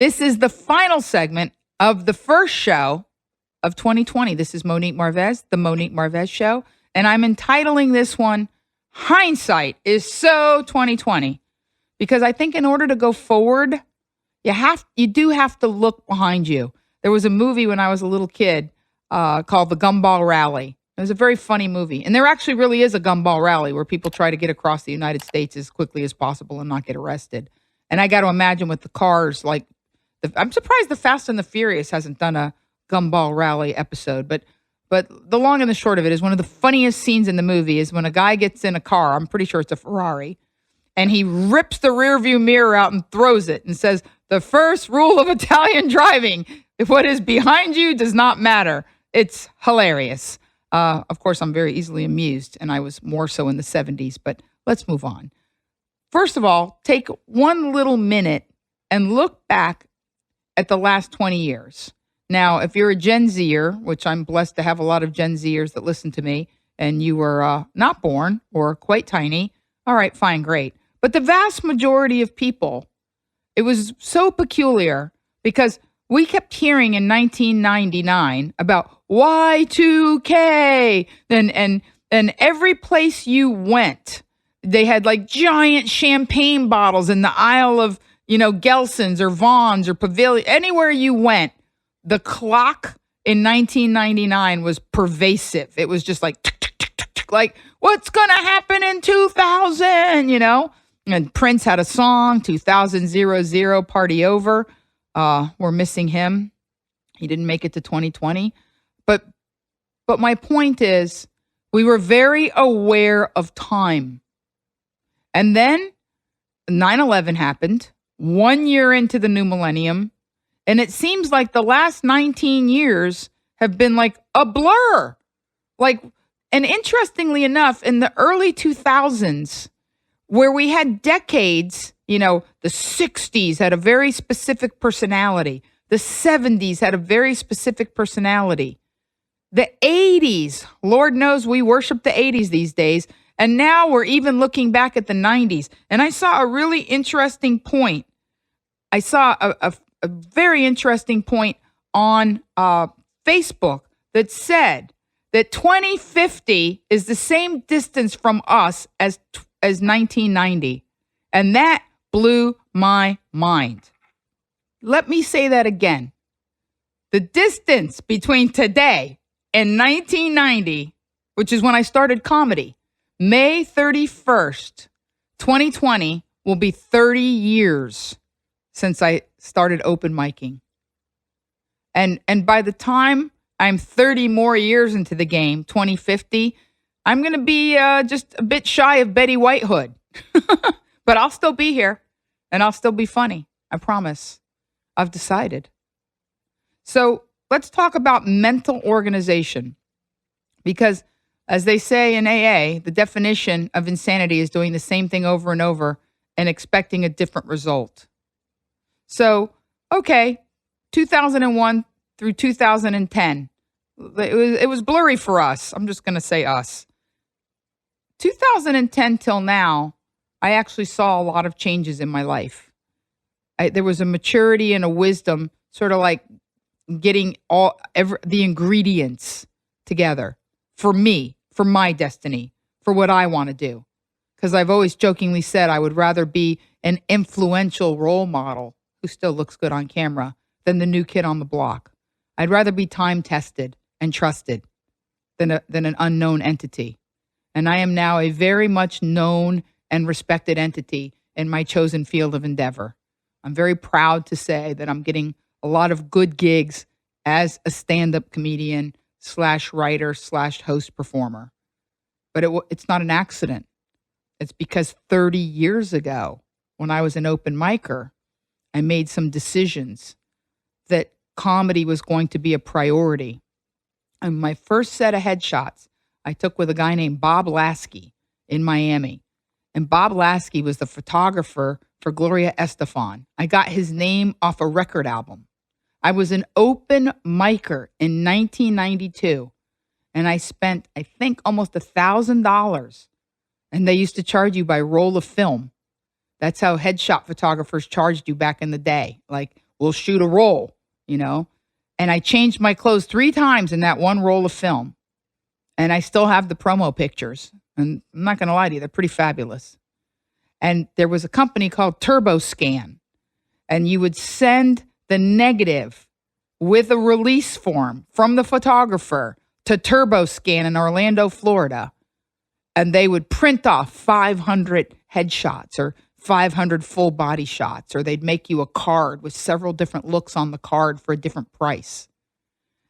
This is the final segment of the first show of 2020. This is Monique Marvez, the Monique Marvez Show, and I'm entitling this one, Hindsight is so 2020, because I think in order to go forward, you do have to look behind you. There was a movie when I was a little kid called The Gumball Rally. It was a very funny movie. And there actually really is a gumball rally where people try to get across the United States as quickly as possible and not get arrested. And I got to imagine with the cars, like, I'm surprised the Fast and the Furious hasn't done a gumball rally episode. But the long and the short of it is one of the funniest scenes in the movie is when a guy gets in a car, I'm pretty sure it's a Ferrari, and he rips the rearview mirror out and throws it and says, the first rule of Italian driving, if what is behind you does not matter. It's hilarious. Of course, I'm very easily amused, and I was more so in the 70s, but let's move on. First of all, take one little minute and look back at the last 20 years. Now, if you're a Gen Zer, which I'm blessed to have a lot of Gen Zers that listen to me, and you were not born or quite tiny, all right, fine, great. But the vast majority of people, it was so peculiar because we kept hearing in 1999 about Y2K, and every place you went, they had like giant champagne bottles in the aisle of, Gelson's or Vaughn's or Pavilion. Anywhere you went, the clock in 1999 was pervasive. It was just like, tick, tick, tick, tick, tick, like, what's going to happen in 2000, And Prince had a song, 2000, party over. We're missing him. He didn't make it to 2020. But my point is, we were very aware of time. And then 9/11 happened, 1 year into the new millennium. And it seems like the last 19 years have been like a blur. And interestingly enough, in the early 2000s, where we had decades, the 60s had a very specific personality. The 70s had a very specific personality. The 80s, Lord knows we worship the 80s these days. And now we're even looking back at the 90s. And I saw a really interesting point. I saw a very interesting point on Facebook that said that 2050 is the same distance from us as 1990. And that blew my mind. Let me say that again. The distance between today and 1990, which is when I started comedy, May 31st, 2020 will be 30 years since I started open micing. And by the time I'm 30 more years into the game, 2050, I'm going to be just a bit shy of Betty White Hood. But I'll still be here, and I'll still be funny. I promise. I've decided. So let's talk about mental organization. Because as they say in AA, the definition of insanity is doing the same thing over and over and expecting a different result. So, okay, 2001 through 2010, it was blurry for us. I'm just going to say us. 2010 till now, I actually saw a lot of changes in my life. There was a maturity and a wisdom, sort of like getting the ingredients together for me, for my destiny, for what I want to do. Because I've always jokingly said I would rather be an influential role model who still looks good on camera than the new kid on the block. I'd rather be time-tested and trusted than an unknown entity. And I am now a very much known and respected entity in my chosen field of endeavor. I'm very proud to say that I'm getting a lot of good gigs as a stand-up comedian / writer / host performer. But it's not an accident. It's because 30 years ago, when I was an open micer, I made some decisions that comedy was going to be a priority. And my first set of headshots I took with a guy named Bob Lasky in Miami. And Bob Lasky was the photographer for Gloria Estefan. I got his name off a record album. I was an open micer in 1992. And I spent, I think, almost $1,000. And they used to charge you by roll of film. That's how headshot photographers charged you back in the day. Like we'll shoot a roll, And I changed my clothes 3 times in that one roll of film. And I still have the promo pictures. And I'm not going to lie to you, they're pretty fabulous. And there was a company called TurboScan. And you would send the negative with a release form from the photographer to TurboScan in Orlando, Florida. And they would print off 500 headshots or 500 full body shots, or they'd make you a card with several different looks on the card for a different price.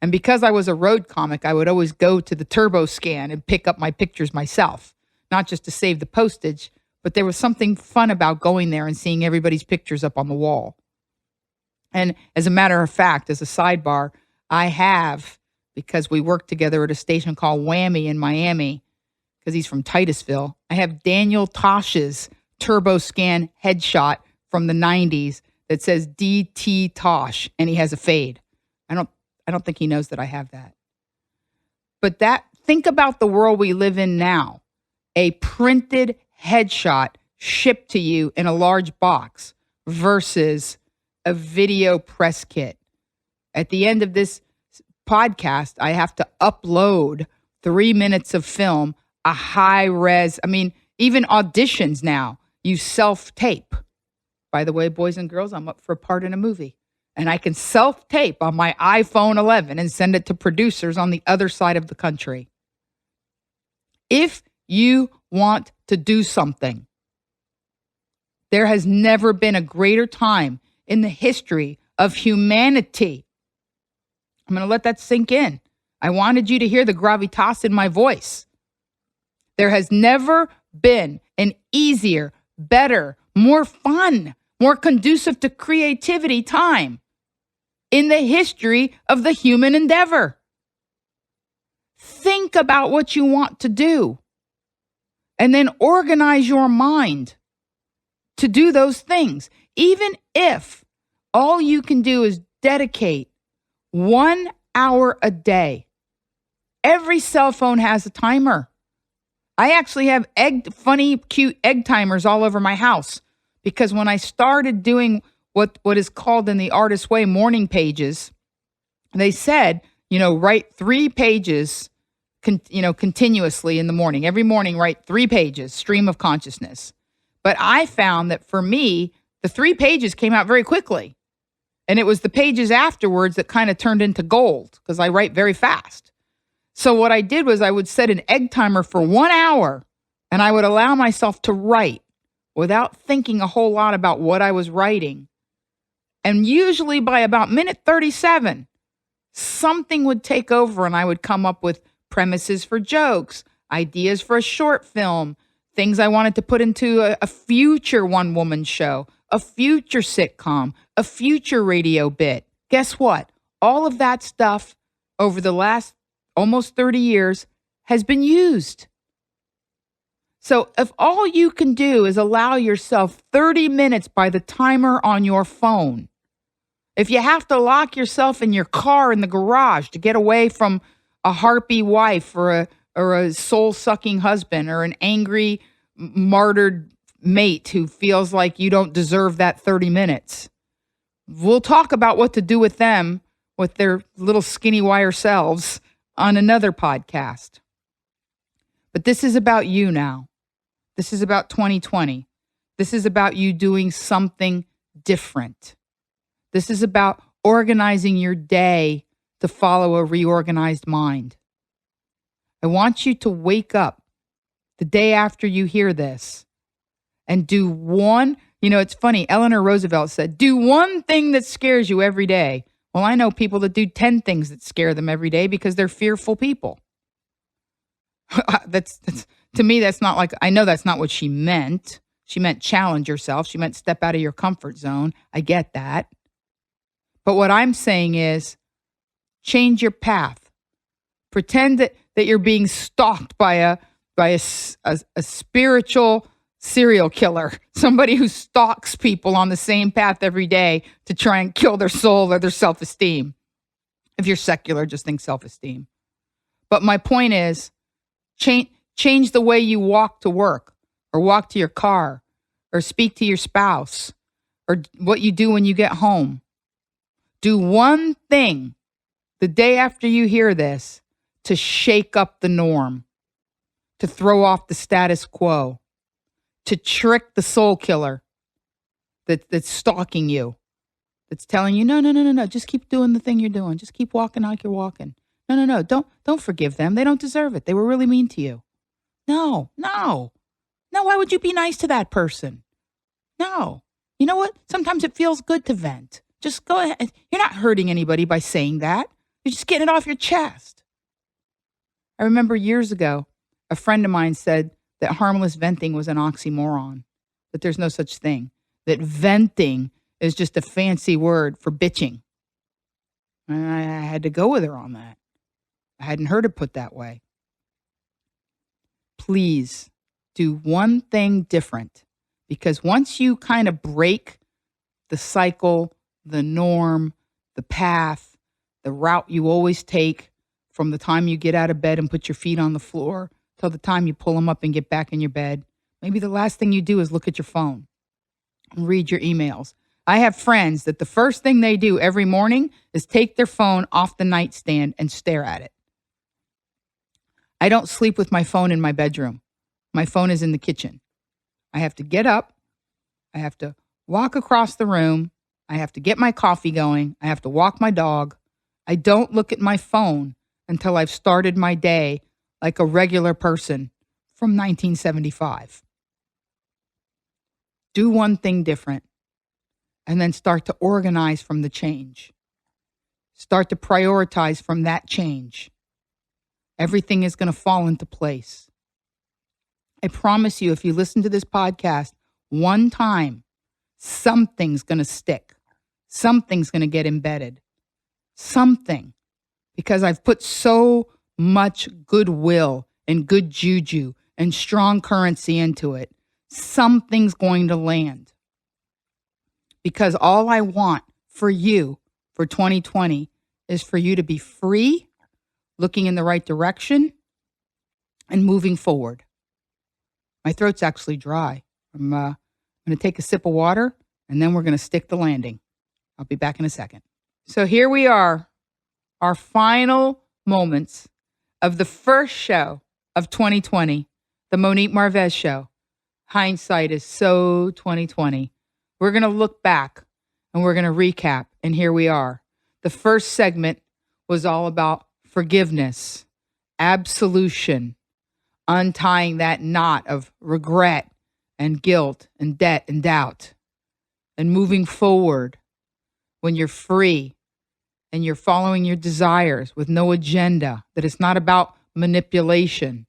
And because I was a road comic, I would always go to the TurboScan and pick up my pictures myself, not just to save the postage, but there was something fun about going there and seeing everybody's pictures up on the wall. And as a matter of fact, as a sidebar, I have, because we worked together at a station called Whammy in Miami, because he's from Titusville, I have Daniel Tosh's TurboScan headshot from the 90s that says DT Tosh, and he has a fade. I don't think he knows that I have that. But think about the world we live in now. A printed headshot shipped to you in a large box versus a video press kit. At the end of this podcast, I have to upload 3 minutes of film, a high res. Even auditions now, you self-tape. By the way, boys and girls, I'm up for a part in a movie. And I can self-tape on my iPhone 11 and send it to producers on the other side of the country. If you want to do something, there has never been a greater time in the history of humanity. I'm going to let that sink in. I wanted you to hear the gravitas in my voice. There has never been an easier, better, more fun, more conducive to creativity time in the history of the human endeavor. Think about what you want to do and then organize your mind to do those things. Even if all you can do is dedicate 1 hour a day. Every cell phone has a timer. I actually have funny, cute egg timers all over my house because when I started doing what is called in the artist way morning pages, they said, write 3 pages, continuously in the morning. Every morning, write 3 pages, stream of consciousness. But I found that for me, the 3 pages came out very quickly. And it was the pages afterwards that kind of turned into gold because I write very fast. So what I did was I would set an egg timer for 1 hour and I would allow myself to write without thinking a whole lot about what I was writing. And usually by about minute 37, something would take over and I would come up with premises for jokes, ideas for a short film, things I wanted to put into a future one-woman show, a future sitcom, a future radio bit. Guess what? All of that stuff over the last almost 30 years has been used. So if all you can do is allow yourself 30 minutes by the timer on your phone, if you have to lock yourself in your car in the garage to get away from a harpy wife or a soul-sucking husband or an angry, martyred mate who feels like you don't deserve that 30 minutes, we'll talk about what to do with them, with their little skinny wire selves, on another podcast. But this is about you now. This is about 2020. This is about you doing something different. This is about organizing your day to follow a reorganized mind. I want you to wake up the day after you hear this and do one, it's funny, Eleanor Roosevelt said, do one thing that scares you every day. Well, I know people that do 10 things that scare them every day because they're fearful people. That's to me, that's not like, I know that's not what she meant. She meant challenge yourself. She meant step out of your comfort zone. I get that. But what I'm saying is change your path. Pretend that you're being stalked by a spiritual serial killer, somebody who stalks people on the same path every day to try and kill their soul or their self-esteem. If you're secular, just think self-esteem. But my point is, change the way you walk to work or walk to your car or speak to your spouse or what you do when you get home. Do one thing the day after you hear this to shake up the norm, to throw off the status quo, to trick the soul killer that's stalking you, that's telling you, no, just keep doing the thing you're doing. Just keep walking like you're walking. No, don't forgive them. They don't deserve it. They were really mean to you. No, why would you be nice to that person? No. You know what? Sometimes it feels good to vent. Just go ahead. You're not hurting anybody by saying that. You're just getting it off your chest. I remember years ago, a friend of mine said that harmless venting was an oxymoron, that there's no such thing, that venting is just a fancy word for bitching. And I had to go with her on that. I hadn't heard it put that way. Please do one thing different, because once you kind of break the cycle, the norm, the path, the route you always take from the time you get out of bed and put your feet on the floor till the time you pull them up and get back in your bed, maybe the last thing you do is look at your phone and read your emails. I have friends that the first thing they do every morning is take their phone off the nightstand and stare at it. I don't sleep with my phone in my bedroom. My phone is in the kitchen. I have to get up. I have to walk across the room. I have to get my coffee going. I have to walk my dog. I don't look at my phone until I've started my day like a regular person from 1975. Do one thing different and then start to organize from the change. Start to prioritize from that change. Everything is going to fall into place. I promise you, if you listen to this podcast one time, something's going to stick. Something's going to get embedded. Something. Because I've put so much goodwill and good juju and strong currency into it. Something's going to land. Because all I want for you for 2020 is for you to be free, looking in the right direction, and moving forward. My throat's actually dry. I'm going to take a sip of water, and then we're going to stick the landing. I'll be back in a second. So here we are, our final moments of the first show of 2020, the Monique Marvez Show. Hindsight is so 2020. We're going to look back, and we're going to recap, and here we are. The first segment was all about forgiveness, absolution, untying that knot of regret and guilt and debt and doubt, and moving forward when you're free and you're following your desires with no agenda, that it's not about manipulation.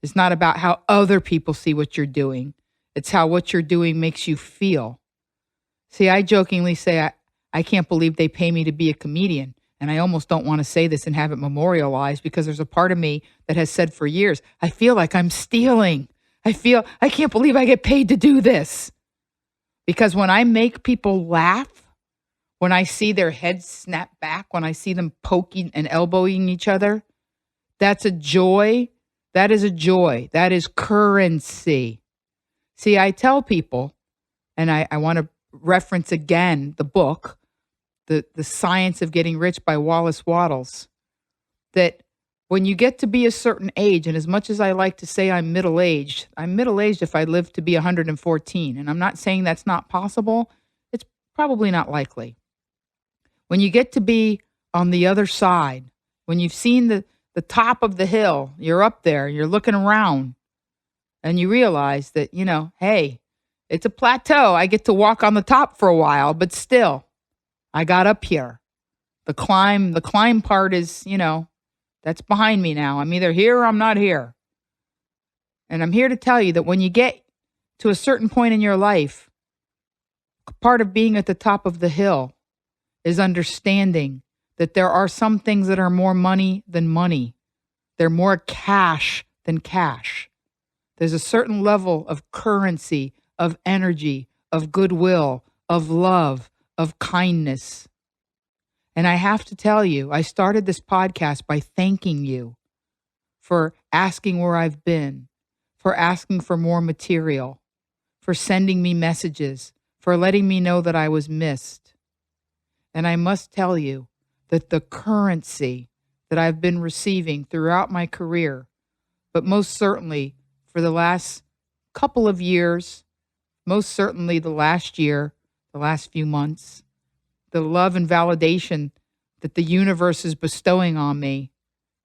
It's not about how other people see what you're doing. It's how what you're doing makes you feel. See, I jokingly say, I can't believe they pay me to be a comedian. And I almost don't want to say this and have it memorialized, because there's a part of me that has said for years, I feel like I'm stealing. I can't believe I get paid to do this. Because when I make people laugh, when I see their heads snap back, when I see them poking and elbowing each other, that's a joy. That is a joy. That is currency. See, I tell people, and I want to reference again the book, The Science of Getting Rich by Wallace Wattles, that when you get to be a certain age, and as much as I like to say I'm middle-aged if I live to be 114, and I'm not saying that's not possible, it's probably not likely. When you get to be on the other side, when you've seen the top of the hill, you're up there, you're looking around, and you realize that, hey, it's a plateau. I get to walk on the top for a while, but still, I got up here. The climb part is, that's behind me now. I'm either here or I'm not here. And I'm here to tell you that when you get to a certain point in your life, part of being at the top of the hill is understanding that there are some things that are more money than money. They're more cash than cash. There's a certain level of currency, of energy, of goodwill, of love, of kindness. And I have to tell you, I started this podcast by thanking you for asking where I've been, for asking for more material, for sending me messages, for letting me know that I was missed. And I must tell you that the currency that I've been receiving throughout my career, but most certainly for the last couple of years, most certainly the last year, the last few months, the love and validation that the universe is bestowing on me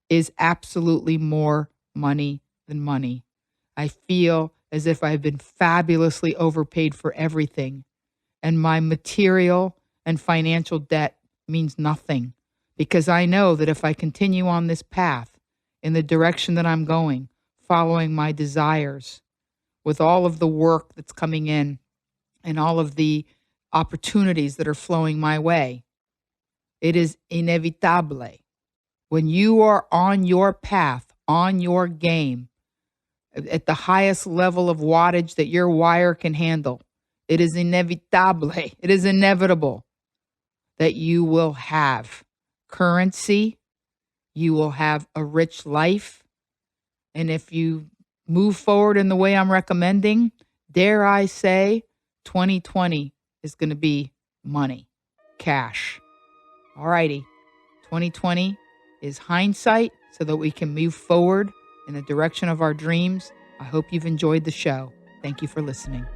is absolutely more money than money. I feel as if I've been fabulously overpaid for everything, and my material and financial debt means nothing, because I know that if I continue on this path in the direction that I'm going, following my desires, with all of the work that's coming in and all of the opportunities that are flowing my way, it is inevitable. When you are on your path, on your game, at the highest level of wattage that your wire can handle, it is inevitable, it is inevitable that you will have currency, you will have a rich life. And if you move forward in the way I'm recommending, dare I say, 2020 is going to be money, cash. All righty. 2020 is hindsight so that we can move forward in the direction of our dreams. I hope you've enjoyed the show. Thank you for listening.